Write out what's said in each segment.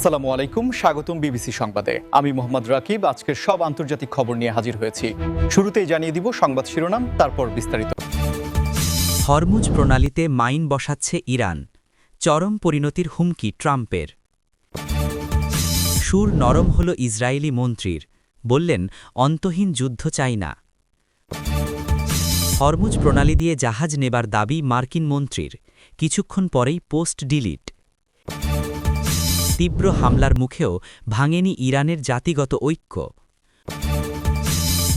আসসালামু আলাইকুম, স্বাগতম বিবিসি সংবাদে। আমি মোহাম্মদ রাকিব। আজকের সব আন্তর্জাতিক খবর নিয়ে হাজির হয়েছি। শুরুতেই জানিয়ে দিব সংবাদ শিরোনাম, তারপর বিস্তারিত। হরমুজ প্রণালীতে মাইন বসাচ্ছে ইরান, চরম পরিণতির হুমকি ট্রাম্পের। সুর নরম হল ইসরায়েলি মন্ত্রীর, বললেন অন্তহীন যুদ্ধ চাই না। হরমুজ প্রণালী দিয়ে জাহাজ নেবার দাবি মার্কিন মন্ত্রীর, কিছুক্ষণ পরেই পোস্ট ডিলিট। তীব্র হামলার মুখেও ভাঙেনি ইরানের জাতিগত ঐক্য।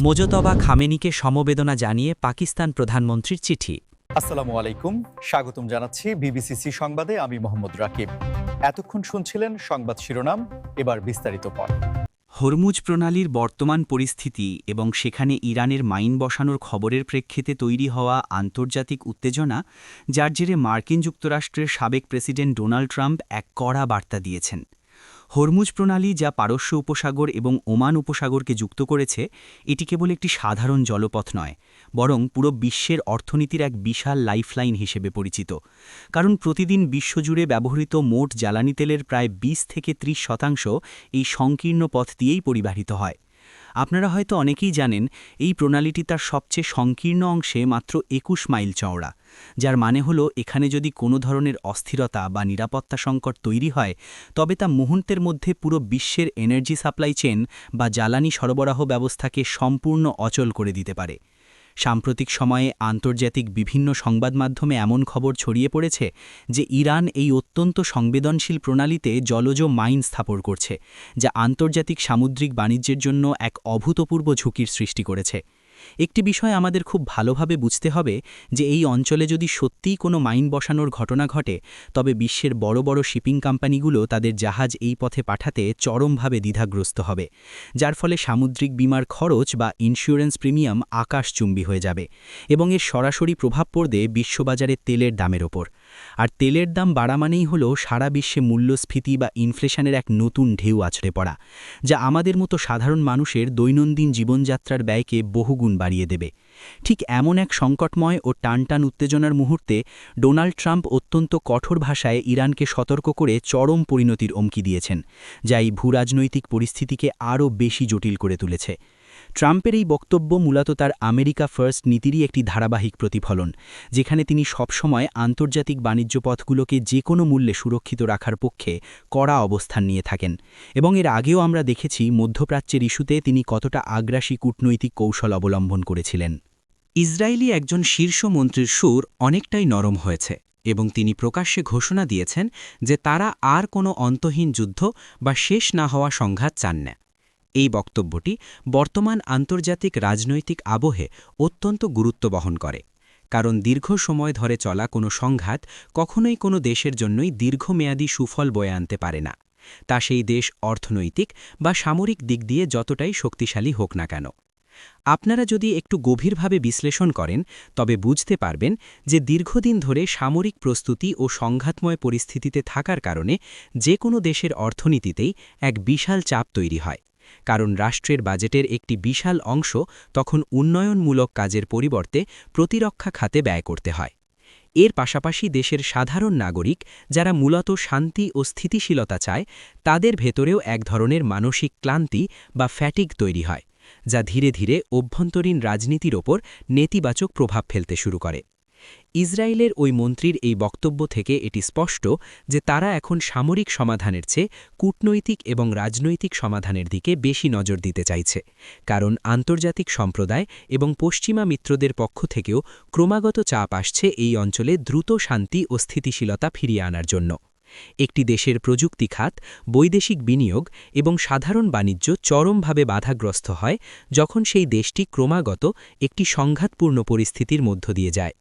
মোজতবা খামেনিকে সমবেদনা জানিয়ে পাকিস্তান প্রধানমন্ত্রীর চিঠি। আসসালামু আলাইকুম, স্বাগতম জানাচ্ছি বিবিসি সংবাদে। আমি মোহাম্মদ রাকিব। এতক্ষণ শুনছিলেন সংবাদ শিরোনাম, এবার বিস্তারিত পর। হরমুজ প্রণালীর বর্তমান পরিস্থিতি এবং সেখানে ইরানের মাইন বসানোর খবরের প্রেক্ষিতে তৈরি হওয়া আন্তর্জাতিক উত্তেজনা, যার জেরে মার্কিন যুক্তরাষ্ট্রের সাবেক প্রেসিডেন্ট ডোনাল্ড ট্রাম্প এক কড়া বার্তা দিয়েছেন। হরমুজ প্রণালী, যা পারস্য উপসাগর এবং ওমান উপসাগরকে যুক্ত করেছে, এটি কেবল একটি সাধারণ জলপথ নয়, বরং পুরো বিশ্বের অর্থনীতির এক বিশাল লাইফলাইন হিসেবে পরিচিত। কারণ প্রতিদিন বিশ্বজুড়ে ব্যবহৃত মোট জ্বালানি তেলের প্রায় ২০ থেকে ৩০% এই সংকীর্ণ পথ দিয়েই পরিবাহিত হয়। আপনারা হয়তো অনেকেই জানেন, এই প্রণালীটি তার সবচেয়ে সংকীর্ণ অংশে মাত্র ২১ মাইল চওড়া, যার মানে হল এখানে যদি কোনো ধরনের অস্থিরতা বা নিরাপত্তা সংকট তৈরি হয়, তবে তা মুহূর্তের মধ্যে পুরো বিশ্বের এনার্জি সাপ্লাই চেইন বা জ্বালানি সরবরাহ ব্যবস্থাকে সম্পূর্ণ অচল করে দিতে পারে। সাম্প্রতিক সময়ে আন্তর্জাতিক বিভিন্ন সংবাদ মাধ্যমে এমন খবর ছড়িয়ে পড়েছে যে ইরান এই অত্যন্ত সংবেদনশীল প্রণালীতে জলজ মাইন স্থাপন করছে, যা আন্তর্জাতিক সামুদ্রিক বাণিজ্যের জন্য এক অভূতপূর্ব ঝুঁকির সৃষ্টি করেছে। একটি বিষয় আমাদের খুব ভালোভাবে বুঝতে হবে যে এই অঞ্চলে যদি সত্যিই কোনো মাইন বসানোর ঘটনা ঘটে, তবে বিশ্বের বড় বড় শিপিং কোম্পানিগুলো তাদের জাহাজ এই পথে পাঠাতে চরমভাবে দ্বিধাগ্রস্ত হবে, যার ফলে সামুদ্রিক বীমার খরচ বা ইন্স্যুরেন্স প্রিমিয়াম আকাশচুম্বী হয়ে যাবে এবং এর সরাসরি প্রভাব পড়বে বিশ্ববাজারে তেলের দামের ওপর। আর তেলের দাম বাড়া মানেই হল সারা বিশ্বে মূল্যস্ফীতি বা ইনফ্লেশনের এক নতুন ঢেউ আছড়ে পড়া, যা আমাদের মতো সাধারণ মানুষের দৈনন্দিন জীবনযাত্রার ব্যয়কে বহুগুণ বাড়িয়ে দেবে। ঠিক এমন এক সংকটময় ও টানটান উত্তেজনার মুহূর্তে ডোনাল্ড ট্রাম্প অত্যন্ত কঠোর ভাষায় ইরানকে সতর্ক করে চরম পরিণতির হুমকি দিয়েছেন, যা এই ভূরাজনৈতিক পরিস্থিতিকে আরও বেশি জটিল করে তুলেছে। ট্রাম্পের এই বক্তব্য মূলত তার আমেরিকা ফার্স্ট নীতিরই একটি ধারাবাহিক প্রতিফলন, যেখানে তিনি সবসময় আন্তর্জাতিক বাণিজ্য পথগুলোকে যে কোনো মূল্যে সুরক্ষিত রাখার পক্ষে কড়া অবস্থান নিয়ে থাকেন। এবং এর আগেও আমরা দেখেছি মধ্যপ্রাচ্যের ইস্যুতে তিনি কতটা আগ্রাসী কূটনৈতিক কৌশল অবলম্বন করেছিলেন। ইসরায়েলি একজন শীর্ষ মন্ত্রীর সুর অনেকটাই নরম হয়েছে এবং তিনি প্রকাশ্যে ঘোষণা দিয়েছেন যে তারা আর কোনো অন্তহীন যুদ্ধ বা শেষ না হওয়া সংঘাত চান না। এই বক্তব্যটি বর্তমান আন্তর্জাতিক রাজনৈতিক আবহে অত্যন্ত গুরুত্ব বহন করে, কারণ দীর্ঘ সময় ধরে চলা কোনো সংঘাত কখনোই কোনো দেশের জন্যই দীর্ঘমেয়াদী সুফল বয়ে আনতে পারে না, তা সেই দেশ অর্থনৈতিক বা সামরিক দিক দিয়ে যতটাই শক্তিশালী হোক না কেন। আপনারা যদি একটু গভীরভাবে বিশ্লেষণ করেন, তবে বুঝতে পারবেন যে দীর্ঘদিন ধরে সামরিক প্রস্তুতি ও সংঘাতময় পরিস্থিতিতে থাকার কারণে যে কোনো দেশের অর্থনীতিতেই এক বিশাল চাপ তৈরি হয়, কারণ রাষ্ট্রের বাজেটের একটি বিশাল অংশ তখন উন্নয়নমূলক কাজের পরিবর্তে প্রতিরক্ষা খাতে ব্যয় করতে হয়। এর পাশাপাশি দেশের সাধারণ নাগরিক, যারা মূলত শান্তি ও স্থিতিশীলতা চায়, তাদের ভেতরেও এক ধরনের মানসিক ক্লান্তি বা ফ্যাটিগ তৈরি হয়, যা ধীরে ধীরে অভ্যন্তরীণ রাজনীতির ওপর নেতিবাচক প্রভাব ফেলতে শুরু করে। ইসরায়েলের ওই মন্ত্রীর এই বক্তব্য থেকে এটি স্পষ্ট যে তারা এখন সামরিক সমাধানের চেয়ে কূটনৈতিক এবং রাজনৈতিক সমাধানের দিকে বেশি নজর দিতে চাইছে, কারণ আন্তর্জাতিক সম্প্রদায় এবং পশ্চিমা মিত্রদের পক্ষ থেকেও ক্রমাগত চাপ আসছে এই অঞ্চলে দ্রুত শান্তি ও স্থিতিশীলতা ফিরিয়ে আনার জন্য। একটি দেশের প্রযুক্তি খাত, বৈদেশিক বিনিয়োগ এবং সাধারণ বাণিজ্য চরমভাবে বাধাগ্রস্ত হয় যখন সেই দেশটি ক্রমাগত একটি সংঘাতপূর্ণ পরিস্থিতির মধ্য দিয়ে যায়।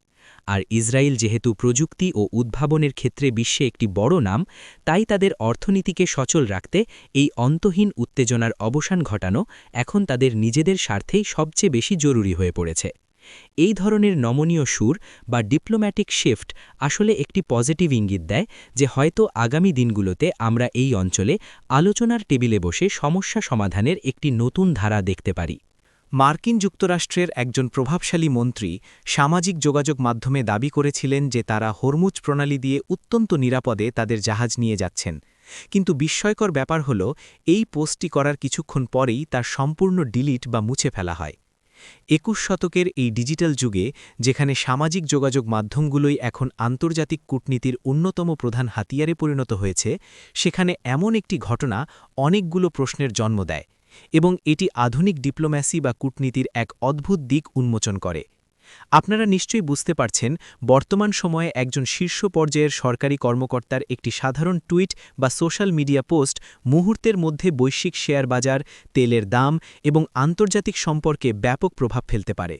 আর ইসরায়েল যেহেতু প্রযুক্তি ও উদ্ভাবনের ক্ষেত্রে বিশ্বে একটি বড় নাম, তাই তাদের অর্থনীতিকে সচল রাখতে এই অন্তহীন উত্তেজনার অবসান ঘটানো এখন তাদের নিজেদের স্বার্থেই সবচেয়ে বেশি জরুরি হয়ে পড়েছে। এই ধরনের নমনীয় সুর বা ডিপ্লোম্যাটিক শিফট আসলে একটি পজিটিভ ইঙ্গিত দেয় যে হয়তো আগামী দিনগুলোতে আমরা এই অঞ্চলে আলোচনার টেবিলে বসে সমস্যা সমাধানের একটি নতুন ধারা দেখতে পারি। মার্কিন যুক্তরাষ্ট্রের একজন প্রভাবশালী মন্ত্রী সামাজিক যোগাযোগ মাধ্যমে দাবি করেছিলেন যে তারা হরমুজ প্রণালী দিয়ে অত্যন্ত নিরাপদে তাদের জাহাজ নিয়ে যাচ্ছেন, কিন্তু বিস্ময়কর ব্যাপার হল এই পোস্টটি করার কিছুক্ষণ পরেই তার সম্পূর্ণ ডিলিট বা মুছে ফেলা হয়। ২১ শতকের এই ডিজিটাল যুগে, যেখানে সামাজিক যোগাযোগ মাধ্যমগুলোই এখন আন্তর্জাতিক কূটনীতির অন্যতম প্রধান হাতিয়ারে পরিণত হয়েছে, সেখানে এমন একটি ঘটনা অনেকগুলো প্রশ্নের জন্ম দেয় এবং এটি আধুনিক ডিপ্লোম্যাসি বা কূটনীতির এক অদ্ভুত দিক উন্মোচন করে। আপনারা নিশ্চয়ই বুঝতে পারছেন, বর্তমান সময়ে একজন শীর্ষ পর্যায়ের সরকারি কর্মকর্তার একটি সাধারণ টুইট বা সোশ্যাল মিডিয়া পোস্ট মুহূর্তের মধ্যে বৈশ্বিক শেয়ার বাজার, তেলের দাম এবং আন্তর্জাতিক সম্পর্কে ব্যাপক প্রভাব ফেলতে পারে।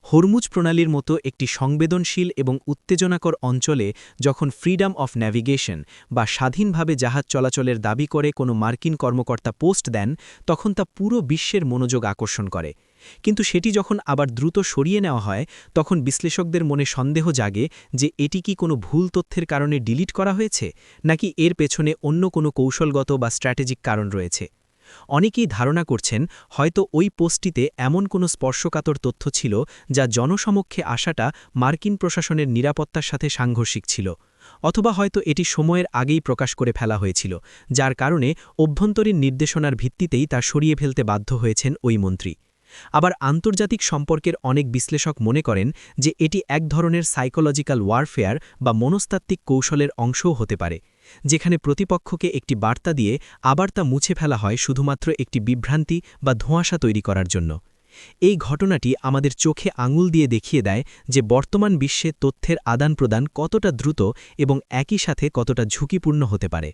হরমুজ প্রণালীর মতো একটি সংবেদনশীল এবং উত্তেজনাকর অঞ্চলে যখন ফ্রিডম অফ ন্যাভিগেশন বা স্বাধীনভাবে জাহাজ চলাচলের দাবি করে কোনো মার্কিন কর্মকর্তা পোস্ট দেন, তখন তা পুরো বিশ্বের মনোযোগ আকর্ষণ করে। কিন্তু সেটি যখন আবার দ্রুত সরিয়ে নেওয়া হয়, তখন বিশ্লেষকদের মনে সন্দেহ জাগে যে এটি কি কোনো ভুল তথ্যের কারণে ডিলিট করা হয়েছে, নাকি এর পেছনে অন্য কোনো কৌশলগত বা স্ট্র্যাটেজিক কারণ রয়েছে। অনেকেই ধারণা করছেন হয়তো ওই পোস্টটিতে এমন কোনো স্পর্শকাতর তথ্য ছিল যা জনসমক্ষে আসাটা মার্কিন প্রশাসনের নিরাপত্তার সাথে সাংঘর্ষিক ছিল, অথবা হয়তো এটি সময়ের আগেই প্রকাশ করে ফেলা হয়েছিল, যার কারণে অভ্যন্তরীণ নির্দেশনার ভিত্তিতেই তা সরিয়ে ফেলতে বাধ্য হয়েছেন ওই মন্ত্রী। আবার আন্তর্জাতিক সম্পর্কের অনেক বিশ্লেষক মনে করেন যে এটি এক ধরনের সাইকোলজিক্যাল ওয়ারফেয়ার বা মনস্তাত্ত্বিক কৌশলের অংশও হতে পারে, যেখানে প্রতিপক্ষকে একটি বার্তা দিয়ে আবার তা মুছে ফেলা হয় শুধুমাত্র একটি বিভ্রান্তি বা ধোঁয়াশা তৈরি করার জন্য। এই ঘটনাটি আমাদের চোখে আঙুল দিয়ে দেখিয়ে দেয় যে বর্তমান বিশ্বে তথ্যের আদান-প্রদান কতটা দ্রুত এবং একই সাথে কতটা ঝুঁকিপূর্ণ হতে পারে।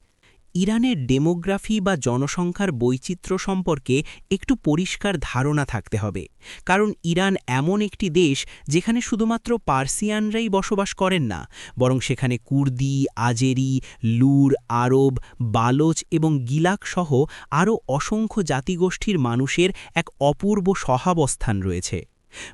ইরানের ডেমোগ্রাফি বা জনসংখ্যার বৈচিত্র্য সম্পর্কে একটু পরিষ্কার ধারণা থাকতে হবে, কারণ ইরান এমন একটি দেশ যেখানে শুধুমাত্র পার্সিয়ানরাই বসবাস করেন না, বরং সেখানে কুর্দি, আজেরি, লুর, আরব, বালোচ এবং গিলাক সহ আরও অসংখ্য জাতিগোষ্ঠীর মানুষের এক অপূর্ব সহাবস্থান রয়েছে।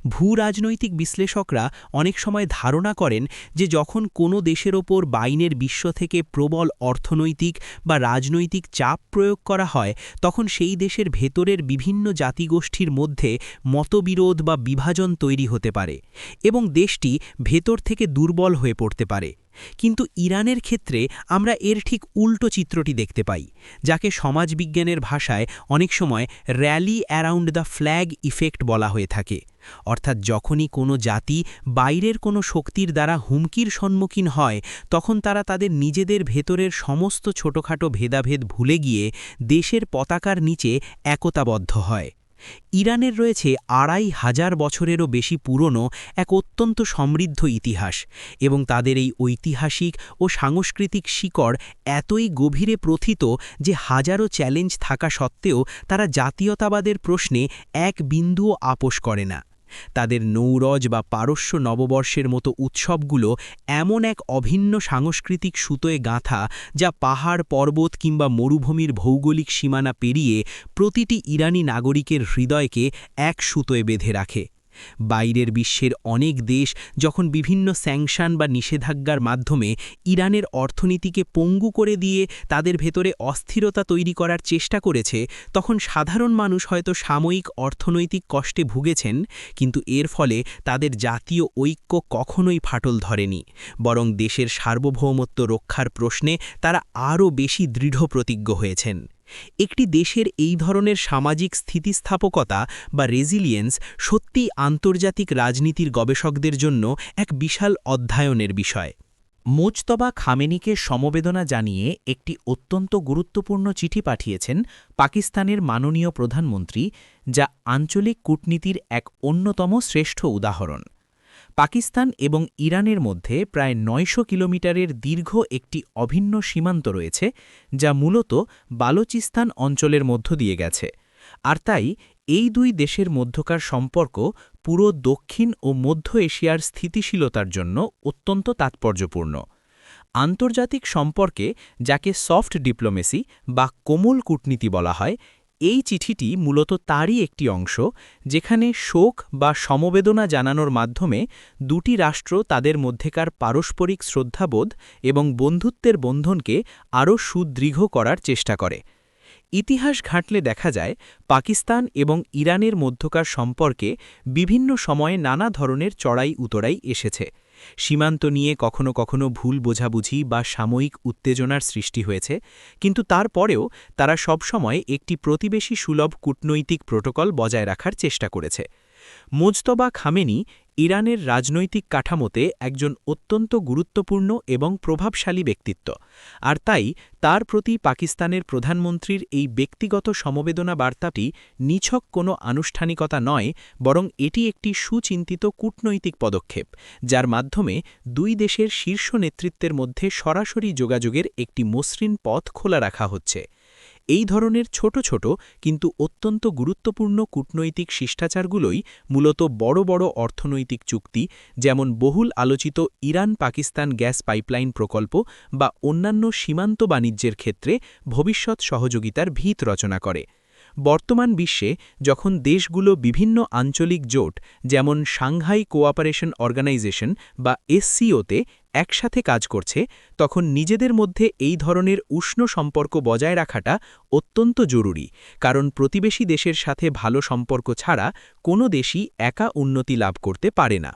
ভূরাজনৈতিক বিশ্লেষকরা অনেক সময় ধারণা করেন যে যখন কোনো দেশের ওপর বাইরের বিশ্ব থেকে প্রবল অর্থনৈতিক বা রাজনৈতিক চাপ প্রয়োগ করা হয়, তখন সেই দেশের ভেতরের বিভিন্ন জাতিগোষ্ঠীর মধ্যে মতবিরোধ বা বিভাজন তৈরি হতে পারে এবং দেশটি ভেতর থেকে দুর্বল হয়ে পড়তে পারে। কিন্তু ইরানের ক্ষেত্রে আমরা এর ঠিক উল্টো চিত্রটি দেখতে পাই, যাকে সমাজবিজ্ঞানের ভাষায় অনেক সময় rally around the flag effect বলা হয়ে থাকে। অর্থাৎ যখনই কোনো জাতি বাইরের কোনো শক্তির দ্বারা হুমকির সম্মুখীন হয়, তখন তারা তাদের নিজেদের ভেতরের সমস্ত ছোটখাটো ভেদাভেদ ভুলে গিয়ে দেশের পতাকার নিচে একতাবদ্ধ হয়। ইরানের রয়েছে ২৫০০ বছরেরও বেশি পুরনো এক অত্যন্ত সমৃদ্ধ ইতিহাস, এবং তাদের এই ঐতিহাসিক ও সাংস্কৃতিক শিকড় এতই গভীরে প্রথিত যে হাজারো চ্যালেঞ্জ থাকা সত্ত্বেও তারা জাতীয়তাবাদের প্রশ্নে এক বিন্দুও আপোস করে না। তাদের নৌরজ বা পারস্য নববর্ষের মতো উৎসবগুলো এমন এক অভিন্ন সাংস্কৃতিক সুতোয় গাঁথা, যা পাহাড়, পর্বত কিংবা মরুভূমির ভৌগোলিক সীমানা পেরিয়ে প্রতিটি ইরানি নাগরিকের হৃদয়কে এক সুতোয় বেঁধে রাখে। বাইরের বিশ্বের অনেক দেশ যখন বিভিন্ন স্যাংশন বা নিষেধাজ্ঞার মাধ্যমে ইরানের অর্থনীতিকে পঙ্গু করে দিয়ে তাদের ভেতরে অস্থিরতা তৈরি করার চেষ্টা করেছে, তখন সাধারণ মানুষ হয়তো সাময়িক অর্থনৈতিক কষ্টে ভুগেছেন, কিন্তু এর ফলে তাদের জাতীয় ঐক্য কখনোই ফাটল ধরেনি, বরং দেশের সার্বভৌমত্ব রক্ষার প্রশ্নে তারা আরও বেশি দৃঢ় প্রতিজ্ঞ হয়েছেন। একটি দেশের এই ধরনের সামাজিক স্থিতিস্থাপকতা বা রেজিলিয়েন্স সত্যিই আন্তর্জাতিক রাজনীতির গবেষকদের জন্য এক বিশাল অধ্যয়নের বিষয়। মুজতবা খামেনিকে সমবেদনা জানিয়ে একটি অত্যন্ত গুরুত্বপূর্ণ চিঠি পাঠিয়েছেন পাকিস্তানের মাননীয় প্রধানমন্ত্রী, যা আঞ্চলিক কূটনীতির এক অন্যতম শ্রেষ্ঠ উদাহরণ। পাকিস্তান এবং ইরানের মধ্যে প্রায় ৯০০ কিলোমিটারের দীর্ঘ একটি অভিন্ন সীমান্ত রয়েছে, যা মূলত বালোচিস্তান অঞ্চলের মধ্য দিয়ে গেছে, আর তাই এই দুই দেশের মধ্যকার সম্পর্ক পুরো দক্ষিণ ও মধ্য এশিয়ার স্থিতিশীলতার জন্য অত্যন্ত তাৎপর্যপূর্ণ। আন্তর্জাতিক সম্পর্কে, যাকে সফট ডিপ্লোমেসি বা কোমল কূটনীতি বলা হয়, এই চিঠিটি মূলত তারই একটি অংশ, যেখানে শোক বা সমবেদনা জানানোর মাধ্যমে দুটি রাষ্ট্র তাদের মধ্যেকার পারস্পরিক শ্রদ্ধাবোধ এবং বন্ধুত্বের বন্ধনকে আরও সুদৃঢ় করার চেষ্টা করে। ইতিহাস ঘাঁটলে দেখা যায়, পাকিস্তান এবং ইরানের মধ্যকার সম্পর্কে বিভিন্ন সময়ে নানা ধরনের চড়াই উতরাই এসেছে, সীমান্ত নিয়ে কখনো কখনো ভুল বোঝাবুঝি বা সাময়িক উত্তেজনার সৃষ্টি হয়েছে, কিন্তু তারপরেও তারা সবসময় একটি প্রতিবেশী সুলভ কূটনৈতিক প্রোটোকল বজায় রাখার চেষ্টা করেছে। মুজতবা খামেনি ইরানের রাজনৈতিক কাঠামোতে একজন অত্যন্ত গুরুত্বপূর্ণ এবং প্রভাবশালী ব্যক্তিত্ব, আর তাই তার প্রতি পাকিস্তানের প্রধানমন্ত্রীর এই ব্যক্তিগত সমবেদনা বার্তাটি নিছক কোনো আনুষ্ঠানিকতা নয়, বরং এটি একটি সুচিন্তিত কূটনৈতিক পদক্ষেপ, যার মাধ্যমে দুই দেশের শীর্ষ নেতৃত্বের মধ্যে সরাসরি যোগাযোগের একটি মসৃণ পথ খোলা রাখা হচ্ছে। এই ধরনের ছোট ছোট কিন্তু অত্যন্ত গুরুত্বপূর্ণ কূটনৈতিক শিষ্টাচারগুলোই মূলত বড় বড় অর্থনৈতিক চুক্তি, যেমন বহুল আলোচিত ইরান-পাকিস্তান গ্যাস পাইপলাইন প্রকল্প বা অন্যান্য সীমান্ত বাণিজ্যের ক্ষেত্রে ভবিষ্যৎ সহযোগিতার ভিত রচনা করে। বর্তমান বিশ্বে যখন দেশগুলো বিভিন্ন আঞ্চলিক জোট যেমন সাংহাই কোঅপারেশন অর্গানাইজেশন বা এসসিওতে একসাথে কাজ করছে, তখন নিজেদের মধ্যে এই ধরনের উষ্ণ সম্পর্ক বজায় রাখাটা অত্যন্ত জরুরি, কারণ প্রতিবেশী দেশের সাথে ভালো সম্পর্ক ছাড়া কোনো দেশই একা উন্নতি লাভ করতে পারে না।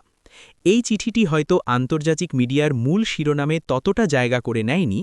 এই চিঠিটি হয়তো আন্তর্জাতিক মিডিয়ার মূল শিরোনামে ততটা জায়গা করে নেয়নি,